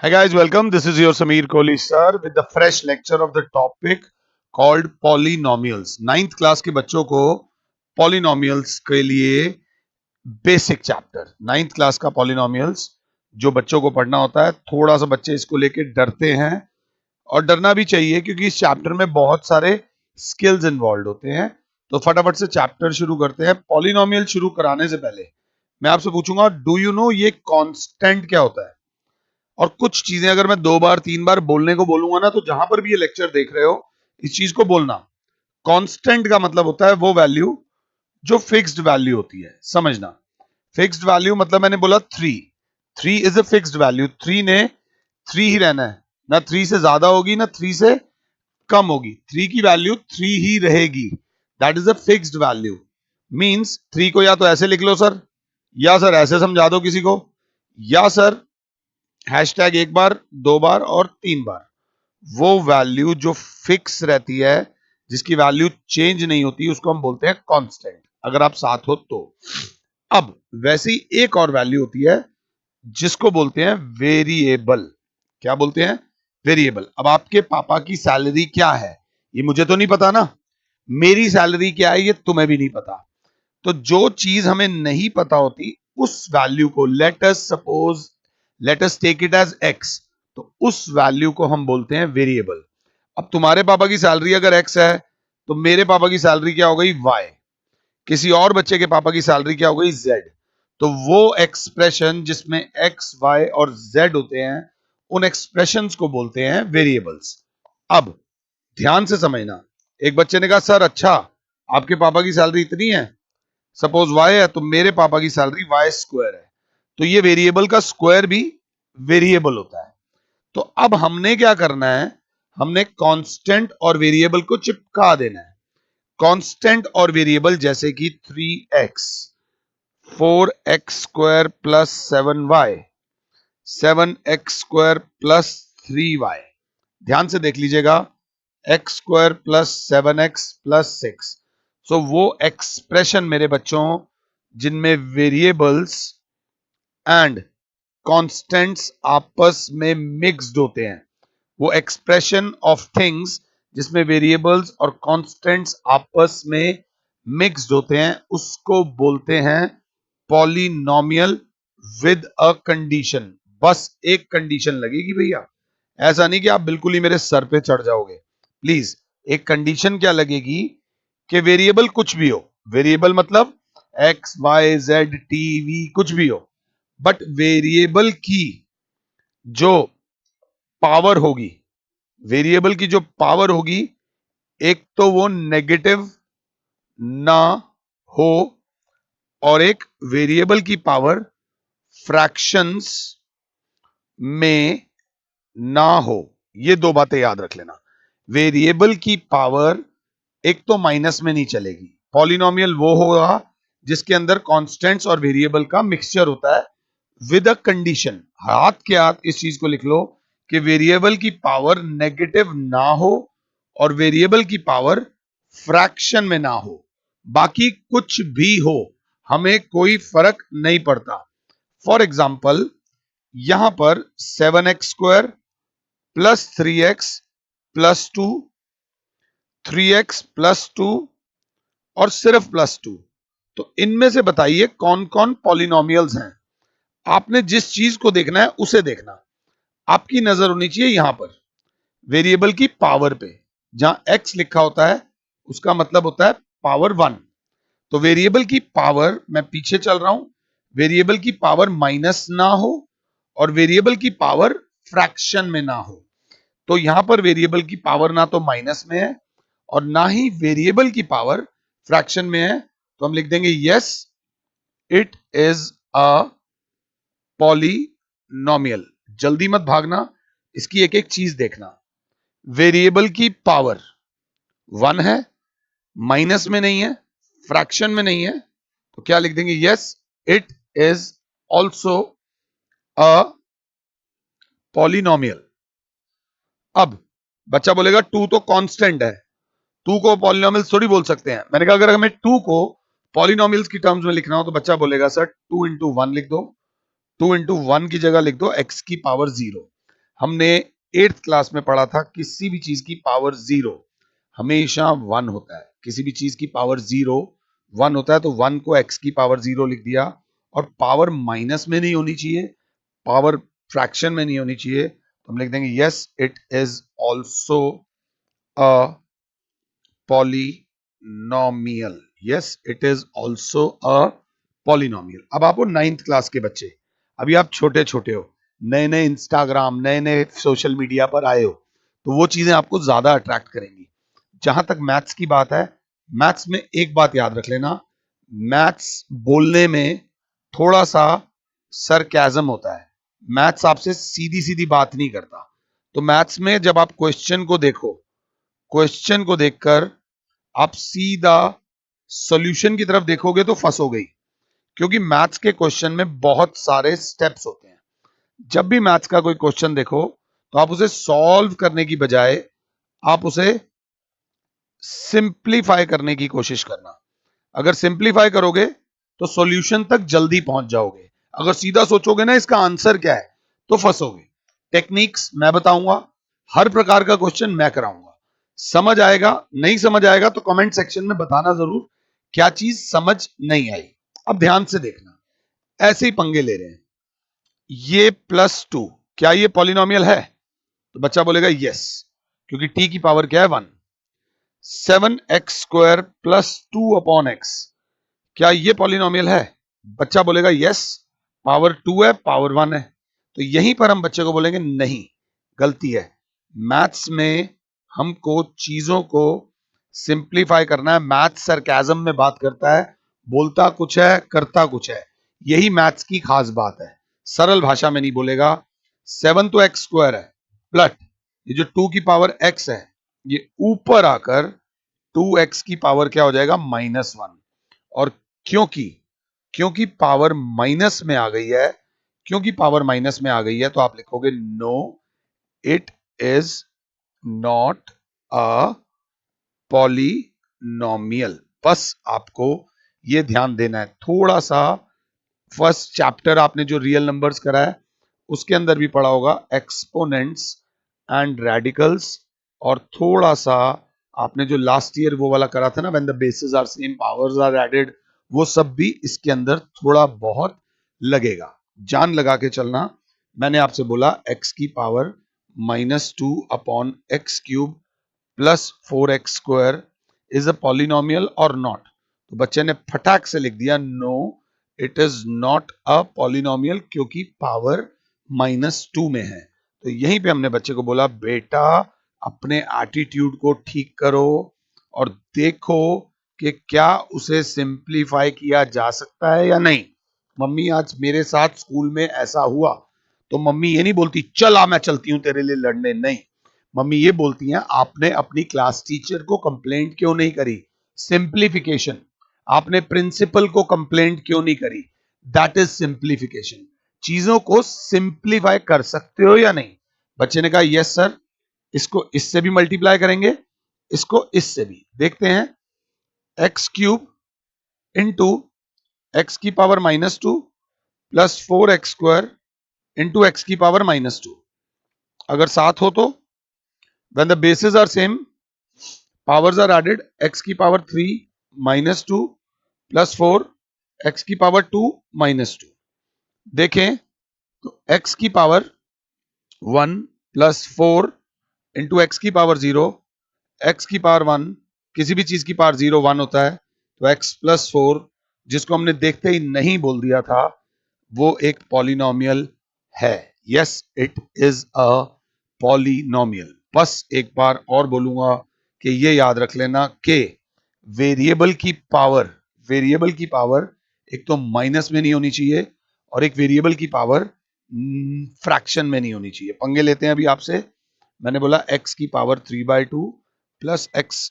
Hi guys, welcome. This is your Sameer Kohli sir with the fresh lecture of the topic called polynomials. 9th class के बच्चों को polynomials के लिए basic chapter 9th class का polynomials जो बच्चों को पढ़ना होता है। थोड़ा सा बच्चे इसको लेके डरते हैं और डरना भी चाहिए क्योंकि इस चैप्टर में बहुत सारे स्किल्स इन्वॉल्व होते हैं। तो फटाफट से चैप्टर शुरू करते हैं। पॉलिनोमियल शुरू कराने से पहले मैं आपसे पूछूंगा, डू यू नो ये कांस्टेंट क्या होता है? और कुछ चीजें अगर मैं 2 बार 3 बार बोलने को बोलूंगा ना, तो जहां पर भी ये लेक्चर देख रहे हो इस चीज को बोलना। कांस्टेंट का मतलब होता है वो वैल्यू जो फिक्स्ड वैल्यू होती है। समझना, फिक्स्ड वैल्यू मतलब मैंने बोला 3। 3 इज अ फिक्स्ड वैल्यू। 3 ने 3 ही रहना है, ना 3 से ज्यादा होगी ना 3 से कम होगी। 3 की वैल्यू 3 ही रहेगी। That is a fixed value. Means 3 को या तो ऐसे लिख लो सर, या सर ऐसे समझा दो किसी को, या सर हैशटैग 1 बार 2 बार और 3 बार। वो वैल्यू जो फिक्स रहती है, जिसकी वैल्यू चेंज नहीं होती, उसको हम बोलते हैं कांस्टेंट। अगर आप साथ हो तो। अब वैसी एक और वैल्यू होती है जिसको बोलते हैं वेरिएबल। क्या बोलते हैं? वेरिएबल। अब आपके पापा की सैलरी क्या है ये मुझे तो नहीं पता ना, मेरी सैलरी क्या है ये तुम्हें भी नहीं पता। तो जो चीज हमें नहीं पता होती उस वैल्यू को, let us take it as X, तो उस वैल्यू को हम बोलते हैं वेरिएबल। अब तुम्हारे पापा की सैलरी अगर एक्स है तो मेरे पापा की सैलरी क्या हो गई? वाई। किसी और बच्चे के पापा की सैलरी क्या हो गई? जेड। तो वो एक्सप्रेशन जिसमें एक्स वाई और जेड होते हैं, उन एक्सप्रेशंस को बोलते हैं वेरिएबल्स। अब ध्यान से समझना, एक बच्चे ने कहा सर अच्छा आपके पापा की सैलरी इतनी है, सपोज वाई है, तो मेरे पापा की सैलरी वाई स्क्वायर है। तो ये वेरिएबल का स्क्वायर भी वेरिएबल होता है। तो अब हमने क्या करना है, हमने कांस्टेंट और वेरिएबल को चिपका देना है। कांस्टेंट और वेरिएबल जैसे कि 3x, 4x square plus 7y, 7x square plus 3y। ध्यान से देख लीजिएगा, x square plus 7x plus 6। सो वो एक्सप्रेशन मेरे बच्चों जिनमें वेरिएबल्स एंड कांस्टेंट्स आपस में मिक्स्ड होते हैं, वो एक्सप्रेशन ऑफ थिंग्स जिसमें वेरिएबल्स और कांस्टेंट्स आपस में मिक्स्ड होते हैं, उसको बोलते हैं पॉलिनोमियल विद अ कंडीशन। बस एक कंडीशन लगेगी भैया, ऐसा नहीं कि आप बिल्कुल ही मेरे सर पे चढ़ जाओगे। प्लीज, एक कंडीशन क्या लगेगी कि वेरिएबल कुछ भी हो। वेरिएबल मतलब X Y Z T V कुछ भी हो, बट वेरिएबल की जो पावर होगी, वेरिएबल की जो पावर होगी, एक तो वो नेगेटिव ना हो, और एक वेरिएबल की पावर फ्रैक्शंस में ना हो। ये दो बातें याद रख लेना। वेरिएबल की पावर एक तो माइनस में नहीं चलेगी। पॉलिनोमियल वो होगा जिसके अंदर कांस्टेंट्स और वेरिएबल का मिक्सचर होता है विद अ कंडीशन। हाथ के हाथ इस चीज को लिख लो कि वेरिएबल की पावर नेगेटिव ना हो और वेरिएबल की पावर फ्रैक्शन में ना हो। बाकी कुछ भी हो, हमें कोई फर्क नहीं पड़ता। फॉर एग्जाम्पल, यहां पर 7x square plus 3x plus 2, 3x plus 2 और सिर्फ प्लस 2। तो इनमें से बताइए कौन कौन पॉलिनोमियल्स हैं। आपने जिस चीज को देखना है उसे देखना। आपकी नजर होनी चाहिए यहां पर वेरिएबल की पावर पे। जहां x लिखा होता है उसका मतलब होता है पावर 1। तो वेरिएबल की पावर, मैं पीछे चल रहा हूं, वेरिएबल की पावर माइनस ना हो और वेरिएबल की पावर फ्रैक्शन में ना हो। तो यहां पर वेरिएबल की पावर ना तो माइनस में है और ना ही वेरिएबल की पावर फ्रैक्शन में है। तो हम लिख देंगे yes, it is a polynomial. जल्दी मत भागना, इसकी एक एक चीज देखना। वेरिएबल की पावर 1 है, माइनस में नहीं है, फ्रैक्शन में नहीं है, तो क्या लिख देंगे? Yes, it is also a polynomial. अब बच्चा बोलेगा टू तो कांस्टेंट है, टू को पॉलिनोमियल थोड़ी बोल सकते हैं। मैंने कहा अगर हमें टू को पॉलिनोमियल्स की टर्म्स में लिखना हो तो बच्चा बोलेगा सर 2 into 1 लिख दो, 2 into 1 की जगह लिख दो x की पावर 0। हमने 8th क्लास में पढ़ा था किसी भी चीज की पावर 0 हमेशा 1 होता है। किसी भी चीज की पावर 0 1 होता है, तो 1 को x की पावर 0 लिख दिया। और पावर माइनस में नहीं होनी चाहिए, पावर फ्रैक्शन में नहीं होनी चाहिए, तो हम लिख देंगे yes it is also a polynomial. Yes it is also a polynomial. अब आप हो 9th क्लास के बच्चे, अभी आप छोटे छोटे हो, नए नए इंस्टाग्राम नए नए सोशल मीडिया पर आए हो, तो वो चीजें आपको ज्यादा अट्रैक्ट करेंगी। जहां तक मैथ्स की बात है, मैथ्स में एक बात याद रख लेना, मैथ्स बोलने में थोड़ा सा सरकाज़म होता है। मैथ्स आपसे सीधी सीधी बात नहीं करता। तो मैथ्स में जब आप क्वेश्चन को देखो, क्वेश्चन को देखकर आप सीधा सॉल्यूशन की तरफ देखोगे तो फंस हो गई, क्योंकि मैथ्स के क्वेश्चन में बहुत सारे स्टेप्स होते हैं। जब भी मैथ्स का कोई क्वेश्चन देखो, तो आप उसे सॉल्व करने की बजाय आप उसे सिंप्लीफाई करने की कोशिश करना। अगर सिंप्लीफाई करोगे तो सॉल्यूशन तक जल्दी पहुंच जाओगे। अगर सीधा सोचोगे ना इसका आंसर क्या है, तो फंसोगे। टेक्निक्स मैं बताऊंगा, हर प्रकार का क्वेश्चन मैं कराऊंगा। समझ आएगा, नहीं समझ आएगा तो कमेंट सेक्शन में बताना जरूर क्या चीज समझ नहीं आई। अब ध्यान से देखना, ऐसे ही पंगे ले रहे हैं। ये +2 क्या ये पॉलिनोमियल है? तो बच्चा बोलेगा यस, क्योंकि t की पावर क्या है 1। 7x² + 2/x क्या ये पॉलिनोमियल है? बच्चा बोलेगा यस, पावर 2 है, पावर 1 है। तो यहीं पर हम बच्चे को बोलेंगे नहीं, गलती है। मैथ्स में हमको चीजों को सिंप्लीफाई करना है। मैथ्स सरकाज़म में बात करता है, बोलता कुछ है करता कुछ है। यही मैथ्स की खास बात है, सरल भाषा में नहीं बोलेगा। 7 तो x² है, प्लस ये जो 2 की पावर x है, ये ऊपर आकर 2x की पावर क्या हो जाएगा -1। और क्योंकि क्योंकि पावर माइनस में आ गई है, क्योंकि पावर माइनस में आ गई है, तो आप लिखोगे no it is not a polynomial. बस आपको ये ध्यान देना है। थोड़ा सा फर्स्ट चैप्टर आपने जो रियल नंबर्स करा है उसके अंदर भी पढ़ा होगा, एक्सपोनेंट्स एंड रेडिकल्स। और थोड़ा सा आपने जो लास्ट ईयर वो वाला करा था ना, when the basis are same powers are added, वो सब भी इसके अंदर थोड़ा बहुत लगेगा। जान लगा के चलना। मैंने आपसे बोला x की power -2/x³ +4x² is a polynomial और नॉट। तो बच्चे ने फटाक से लिख दिया no it is not a polynomial, क्योंकि पावर -2 में है। तो यहीं पे हमने बच्चे को बोला बेटा अपने एटीट्यूड को ठीक करो और देखो कि क्या उसे सिंप्लीफाई किया जा सकता है या नहीं। मम्मी आज मेरे साथ स्कूल में ऐसा हुआ, तो मम्मी ये नहीं बोलती चल आ मैं चलती हूं तेरे लिए लड़ने, नहीं। मम्मी ये बोलती हैं आपने अपनी क्लास टीचर को कंप्लेंट क्यों नहीं करी, सिंप्लीफिकेशन। आपने प्रिंसिपल को कंप्लेंट क्यों नहीं करी, दैट इज सिंप्लीफिकेशन। चीजों को सिंप्लीफाई कर सकते हो या नहीं। बच्चे ने कहा यस सर, इसको इससे भी मल्टीप्लाई करेंगे, इसको इससे भी। देखते हैं, x³ इंटू x की पावर -2 +4x² इंटू x की पावर -2। अगर साथ हो तो when the bases are same powers are added, x की पावर 3 -2 +4 x की पावर 2 -2। देखें तो x की पावर 1 +4 इंटू एक्स की पावर 0, x की पावर 1, किसी भी चीज की पावर 0 1 होता है, तो x +4 जिसको हमने देखते ही नहीं बोल दिया था, वो एक पॉलिनोमियल है। Yes it is a polynomial. बस एक बार और बोलूंगा कि ये याद रख लेना कि वेरिएबल की पावर, वेरिएबल की पावर एक तो माइनस में नहीं होनी चाहिए और एक वेरिएबल की पावर फ्रैक्शन में नहीं होनी चाहिए। पंगे लेते हैं अभी आपसे। मैंने बोला x की पावर 3/2 प्लस x